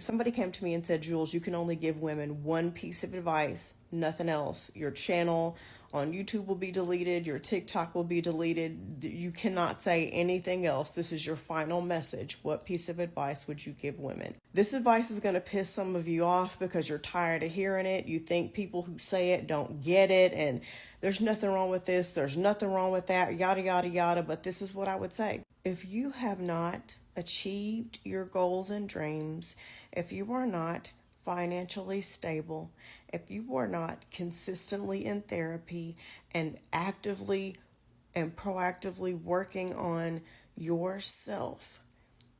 If somebody came to me and said, Jules, you can only give women one piece of advice, nothing else, your channel on YouTube will be deleted, your TikTok will be deleted, you cannot say anything else, this is your final message, what piece of advice would you give women? This advice is going to piss some of you off because you're tired of hearing it. You think people who say it don't get it, and there's nothing wrong with this, there's nothing wrong with that, yada, yada, yada. But this is what I would say. If you have not achieved your goals and dreams, if you are not financially stable, if you are not consistently in therapy and actively and proactively working on yourself,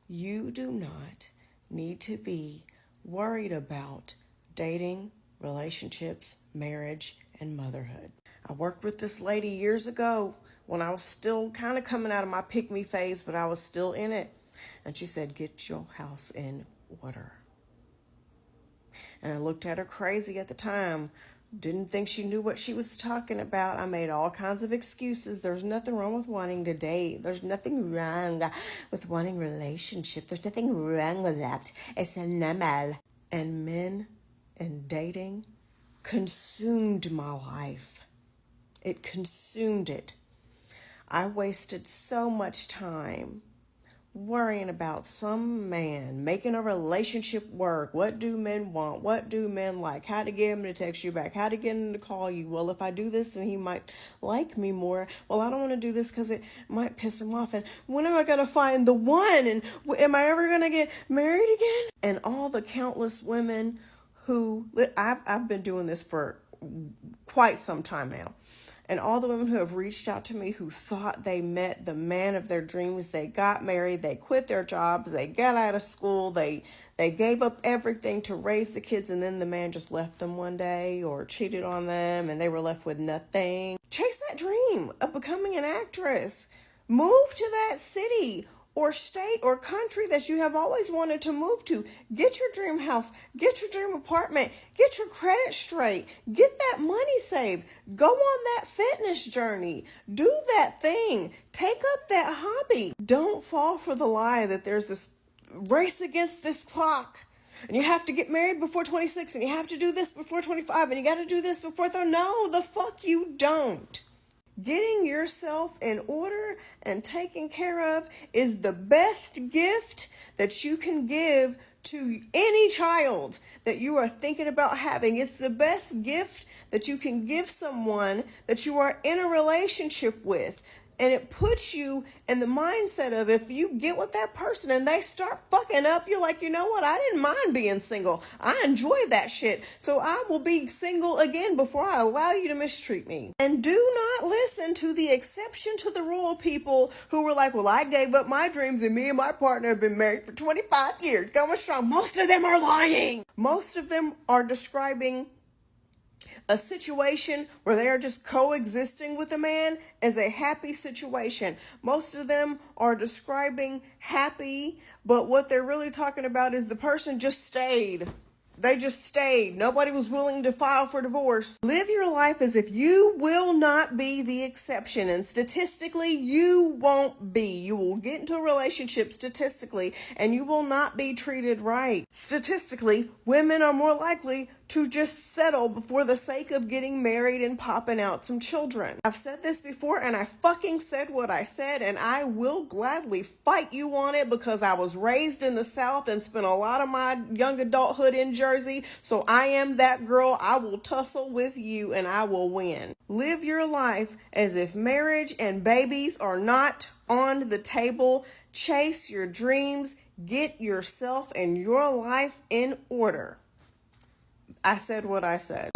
you do not need to be worried about dating, relationships, marriage, and motherhood. I worked with this lady years ago when I was still kind of coming out of my pick-me phase, but I was still in it. And she said, get your house in order. And I looked at her crazy at the time. Didn't think she knew what she was talking about. I made all kinds of excuses. There's nothing wrong with wanting to date. There's nothing wrong with wanting a relationship. There's nothing wrong with that. It's normal. And men and dating consumed my life. It consumed it. I wasted so much time worrying about some man, making a relationship work. What do men want? What do men like? How to get him to text you back? How to get him to call you? Well, if I do this, then he might like me more. Well, I don't want to do this because it might piss him off. And when am I going to find the one? And am I ever going to get married again? And all the countless women who, I've been doing this for quite some time now. And all the women who have reached out to me who thought they met the man of their dreams, they got married, they quit their jobs, they got out of school, they gave up everything to raise the kids, and then the man just left them one day or cheated on them and they were left with nothing. Chase that dream of becoming an actress. Move to that city or state or country that you have always wanted to move to. Get your dream house, get your dream apartment, get your credit straight, get that money saved, go on that fitness journey, do that thing, take up that hobby. Don't fall for the lie that there's this race against this clock. And you have to get married before 26 and you have to do this before 25 and you got to do this before 30. No, the fuck you don't. Getting yourself in order and taken care of is the best gift that you can give to any child that you are thinking about having. It's the best gift that you can give someone that you are in a relationship with. And it puts you in the mindset of if you get with that person and they start fucking up, you're like, you know what? I didn't mind being single. I enjoy that shit. So I will be single again before I allow you to mistreat me. And do not listen to the exception to the rule people who were like, well, I gave up my dreams and me and my partner have been married for 25 years. Going strong. Most of them are lying. Most of them are describing a situation where they are just coexisting with a man as a happy situation. Most of them are describing happy, but what they're really talking about is the person just stayed. They just stayed. Nobody was willing to file for divorce. Live your life as if you will not be the exception. And statistically, you won't be. You will get into a relationship statistically, and you will not be treated right. Statistically, women are more likely to just settle for the sake of getting married and popping out some children. I've said this before and I fucking said what I said, and I will gladly fight you on it because I was raised in the South and spent a lot of my young adulthood in Jersey. So I am that girl. I will tussle with you and I will win. Live your life as if marriage and babies are not on the table. Chase your dreams. Get yourself and your life in order. I said what I said.